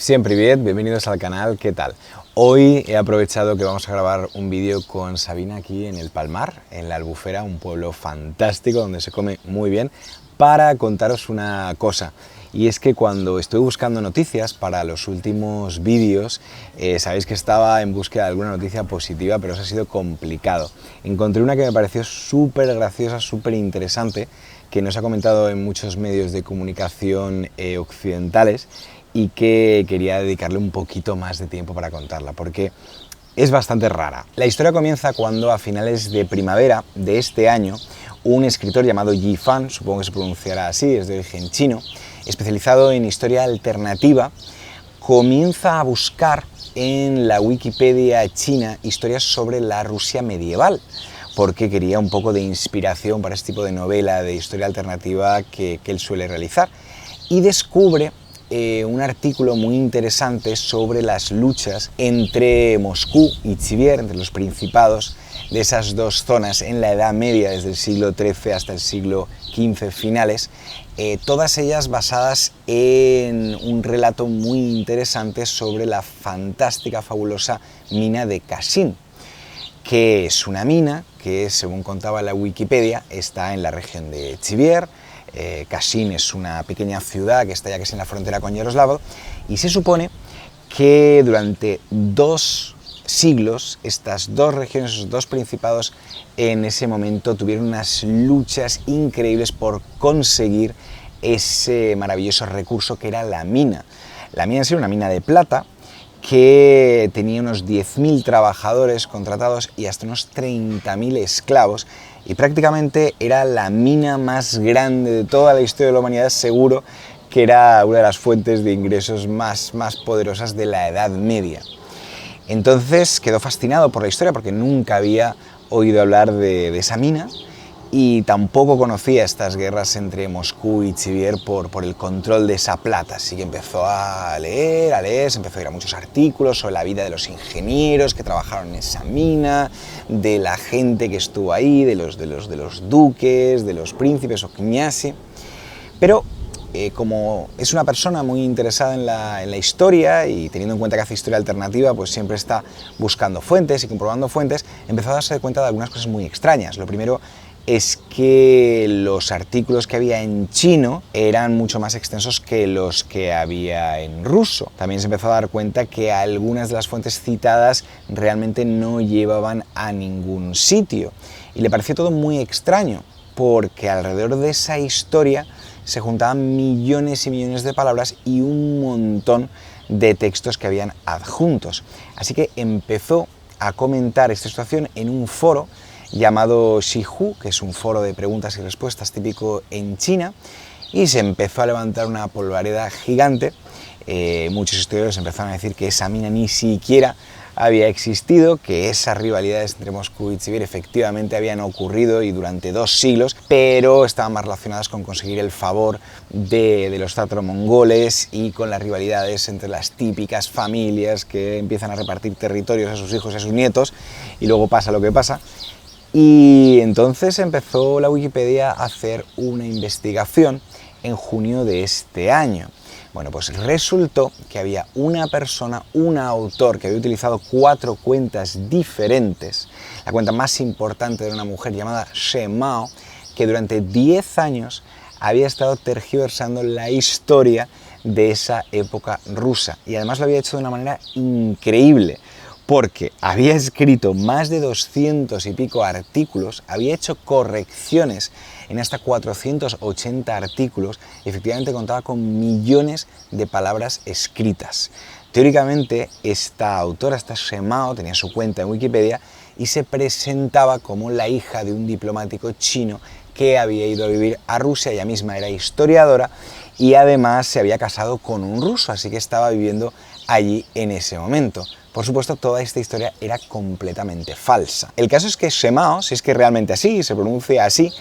Siempre bien, bienvenidos al canal, ¿qué tal? Hoy he aprovechado que vamos a grabar un vídeo con Sabina aquí en el Palmar, en la Albufera, un pueblo fantástico donde se come muy bien, para contaros una cosa. Y es que cuando estuve buscando noticias para los últimos vídeos, sabéis que estaba en búsqueda de alguna noticia positiva, pero eso ha sido complicado. Encontré una que me pareció súper graciosa, súper interesante, que no se ha comentado en muchos medios de comunicación occidentales, y que quería dedicarle un poquito más de tiempo para contarla, porque es bastante rara. La historia comienza cuando a finales de primavera de este año, un escritor llamado Yi Fan, supongo que se pronunciará así, es de origen chino, especializado en historia alternativa, comienza a buscar en la Wikipedia china historias sobre la Rusia medieval, porque quería un poco de inspiración para este tipo de novela de historia alternativa que él suele realizar, y descubre un artículo muy interesante sobre las luchas entre Moscú y Tver, entre los principados de esas dos zonas en la Edad Media, desde el siglo XIII hasta el siglo XV finales, todas ellas basadas en un relato muy interesante sobre la fantástica, fabulosa mina de Kashin, que es una mina que, según contaba la Wikipedia, está en la región de Tver. Kashin es una pequeña ciudad que está ya casi en la frontera con Yaroslavl, y se supone que durante 2 siglos estas dos regiones, esos dos principados, en ese momento tuvieron unas luchas increíbles por conseguir ese maravilloso recurso que era la mina. La mina es una mina de plata que tenía unos 10.000 trabajadores contratados y hasta unos 30.000 esclavos, y prácticamente era la mina más grande de toda la historia de la humanidad. Seguro que era una de las fuentes de ingresos más poderosas de la Edad Media. Entonces quedó fascinado por la historia porque nunca había oído hablar de esa mina, y tampoco conocía estas guerras entre Moscú y Tver por el control de esa plata. Así que empezó a leer, se empezó a ir a muchos artículos sobre la vida de los ingenieros que trabajaron en esa mina, de la gente que estuvo ahí, de los duques, de los príncipes o knyazes. Pero como es una persona muy interesada en la historia, y teniendo en cuenta que hace historia alternativa, pues siempre está buscando fuentes y comprobando fuentes, empezó a darse cuenta de algunas cosas muy extrañas. Lo primero es que los artículos que había en chino eran mucho más extensos que los que había en ruso. También se empezó a dar cuenta que algunas de las fuentes citadas realmente no llevaban a ningún sitio, y le pareció todo muy extraño, porque alrededor de esa historia se juntaban millones y millones de palabras y un montón de textos que habían adjuntos. Así que empezó a comentar esta situación en un foro llamado Shihu, que es un foro de preguntas y respuestas típico en China, y se empezó a levantar una polvareda gigante. Muchos historiadores empezaron a decir que esa mina ni siquiera había existido, que esas rivalidades entre Moscú y Tver efectivamente habían ocurrido y durante 2 siglos, pero estaban más relacionadas con conseguir el favor de los tártaro-mongoles y con las rivalidades entre las típicas familias que empiezan a repartir territorios a sus hijos y a sus nietos, y luego pasa lo que pasa. Y entonces empezó la Wikipedia a hacer una investigación en junio de este año. Bueno, pues resultó que había una persona, un autor, que había utilizado 4 cuentas diferentes. La cuenta más importante era una mujer llamada Shemao, que durante 10 años había estado tergiversando la historia de esa época rusa, y además lo había hecho de una manera increíble, porque había escrito más de 200 y pico artículos, había hecho correcciones en hasta 480 artículos, y efectivamente contaba con millones de palabras escritas. Teóricamente, esta autora, esta Shemao, tenía su cuenta en Wikipedia y se presentaba como la hija de un diplomático chino que había ido a vivir a Rusia. Ella misma era historiadora y además se había casado con un ruso, así que estaba viviendo allí en ese momento. Por supuesto, toda esta historia era completamente falsa. El caso es que Shemao, si es que realmente así, se pronuncia así,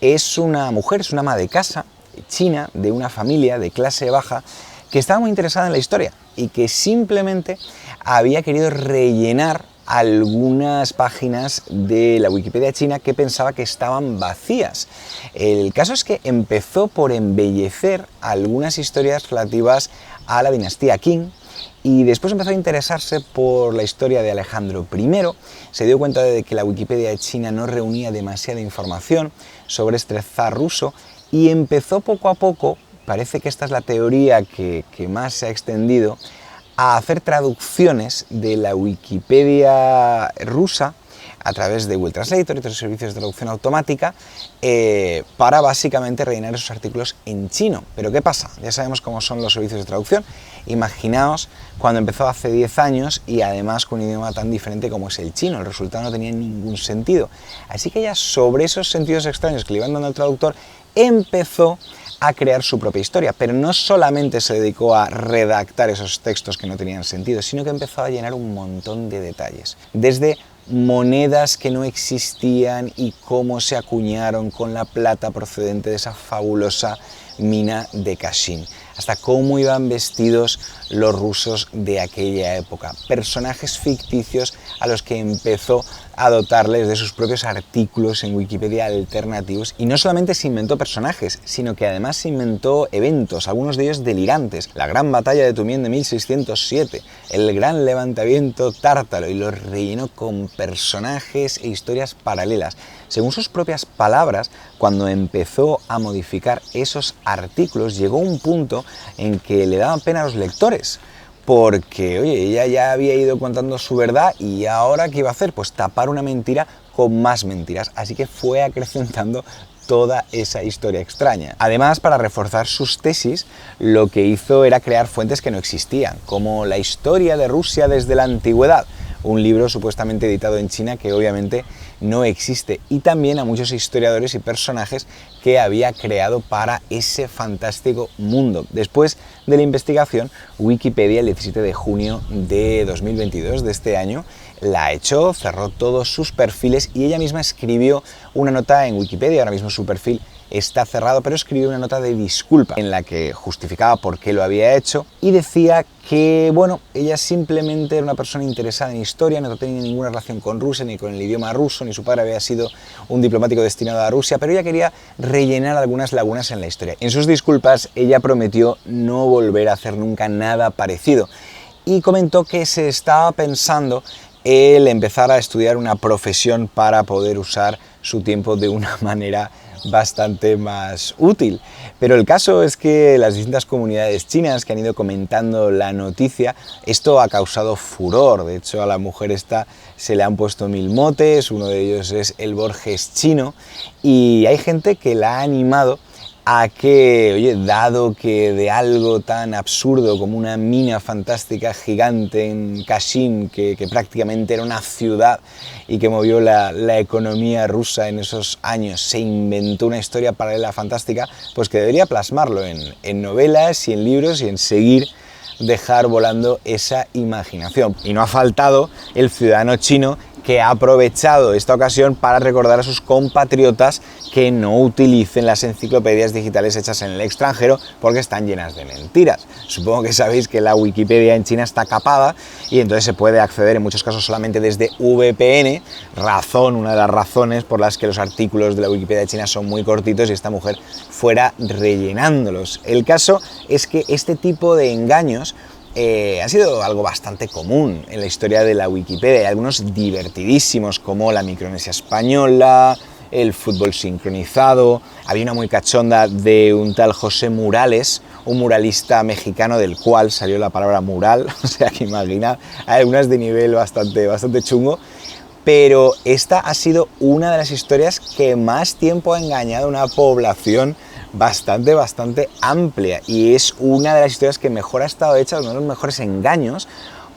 es una mujer, es una ama de casa china de una familia de clase baja que estaba muy interesada en la historia y que simplemente había querido rellenar algunas páginas de la Wikipedia china que pensaba que estaban vacías. El caso es que empezó por embellecer algunas historias relativas a la dinastía Qing, y después empezó a interesarse por la historia de Alejandro I, se dio cuenta de que la Wikipedia de China no reunía demasiada información sobre este zar ruso y empezó poco a poco, parece que esta es la teoría que más se ha extendido, a hacer traducciones de la Wikipedia rusa a través de Google Translator y otros servicios de traducción automática para básicamente rellenar esos artículos en chino. Pero ¿qué pasa? Ya sabemos cómo son los servicios de traducción. Imaginaos cuando empezó hace 10 años y además con un idioma tan diferente como es el chino. El resultado no tenía ningún sentido. Así que ya sobre esos sentidos extraños que le iban dando al traductor, empezó a crear su propia historia, pero no solamente se dedicó a redactar esos textos que no tenían sentido, sino que empezó a llenar un montón de detalles, desde monedas que no existían y cómo se acuñaron con la plata procedente de esa fabulosa mina de Kashin, hasta cómo iban vestidos los rusos de aquella época, personajes ficticios a los que empezó a dotarles de sus propios artículos en Wikipedia alternativos, y no solamente se inventó personajes, sino que además se inventó eventos, algunos de ellos delirantes, la gran batalla de Tumien de 1607, el gran levantamiento tártaro, y los rellenó con personajes e historias paralelas. Según sus propias palabras, cuando empezó a modificar esos artículos, llegó un punto en que le daban pena a los lectores, porque, oye, ella ya había ido contando su verdad y ahora ¿qué iba a hacer? Pues tapar una mentira con más mentiras, así que fue acrecentando toda esa historia extraña. Además, para reforzar sus tesis, lo que hizo era crear fuentes que no existían, como La historia de Rusia desde la antigüedad, un libro supuestamente editado en China que obviamente no existe, y también a muchos historiadores y personajes que había creado para ese fantástico mundo. Después de la investigación, Wikipedia el 17 de junio de 2022, de este año, la echó, cerró todos sus perfiles y ella misma escribió una nota en Wikipedia. Ahora mismo su perfil está cerrado, pero escribió una nota de disculpa en la que justificaba por qué lo había hecho y decía que, bueno, ella simplemente era una persona interesada en historia, no tenía ninguna relación con Rusia ni con el idioma ruso, ni su padre había sido un diplomático destinado a Rusia, pero ella quería rellenar algunas lagunas en la historia. En sus disculpas, ella prometió no volver a hacer nunca nada parecido y comentó que se estaba pensando el empezar a estudiar una profesión para poder usar su tiempo de una manera bastante más útil. Pero el caso es que las distintas comunidades chinas que han ido comentando la noticia, esto ha causado furor. De hecho, a la mujer esta se le han puesto 1000 motes, uno de ellos es el Borges chino, y hay gente que la ha animado a que, oye, dado que de algo tan absurdo como una mina fantástica gigante en Kashin, que prácticamente era una ciudad y que movió la economía rusa en esos años, se inventó una historia paralela fantástica, pues que debería plasmarlo en novelas y en libros y en seguir dejar volando esa imaginación. Y no ha faltado el ciudadano chino que ha aprovechado esta ocasión para recordar a sus compatriotas que no utilicen las enciclopedias digitales hechas en el extranjero porque están llenas de mentiras. Supongo que sabéis que la Wikipedia en China está capada y entonces se puede acceder en muchos casos solamente desde VPN, una de las razones por las que los artículos de la Wikipedia de China son muy cortitos y esta mujer fuera rellenándolos. El caso es que este tipo de engaños ha sido algo bastante común en la historia de la Wikipedia. Hay algunos divertidísimos como la Micronesia española, el fútbol sincronizado. Había una muy cachonda de un tal José Murales, un muralista mexicano del cual salió la palabra mural, o sea que imaginad, hay algunas de nivel bastante chungo. Pero esta ha sido una de las historias que más tiempo ha engañado a una población bastante amplia, y es una de las historias que mejor ha estado hecha, uno de los mejores engaños,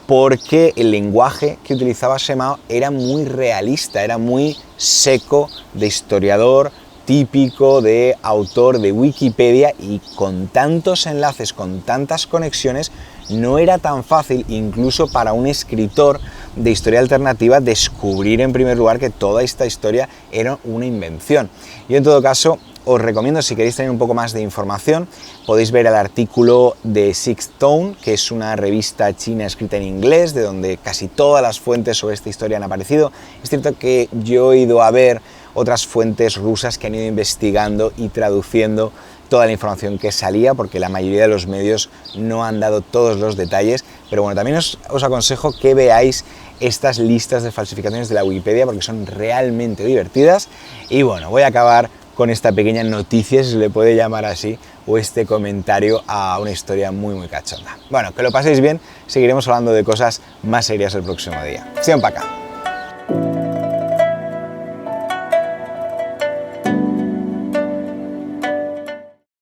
porque el lenguaje que utilizaba Shemao era muy realista, era muy seco, de historiador, típico de autor de Wikipedia, y con tantos enlaces, con tantas conexiones, no era tan fácil, incluso para un escritor de historia alternativa, descubrir en primer lugar que toda esta historia era una invención. Yo en todo caso os recomiendo, si queréis tener un poco más de información, podéis ver el artículo de Sixth Tone, que es una revista china escrita en inglés, de donde casi todas las fuentes sobre esta historia han aparecido. Es cierto que yo he ido a ver otras fuentes rusas que han ido investigando y traduciendo toda la información que salía, porque la mayoría de los medios no han dado todos los detalles, pero bueno, también os aconsejo que veáis estas listas de falsificaciones de la Wikipedia porque son realmente divertidas. Y bueno, voy a acabar con esta pequeña noticia, si se le puede llamar así, o este comentario a una historia muy cachonda. Bueno, que lo paséis bien, seguiremos hablando de cosas más serias el próximo día. Acción para acá.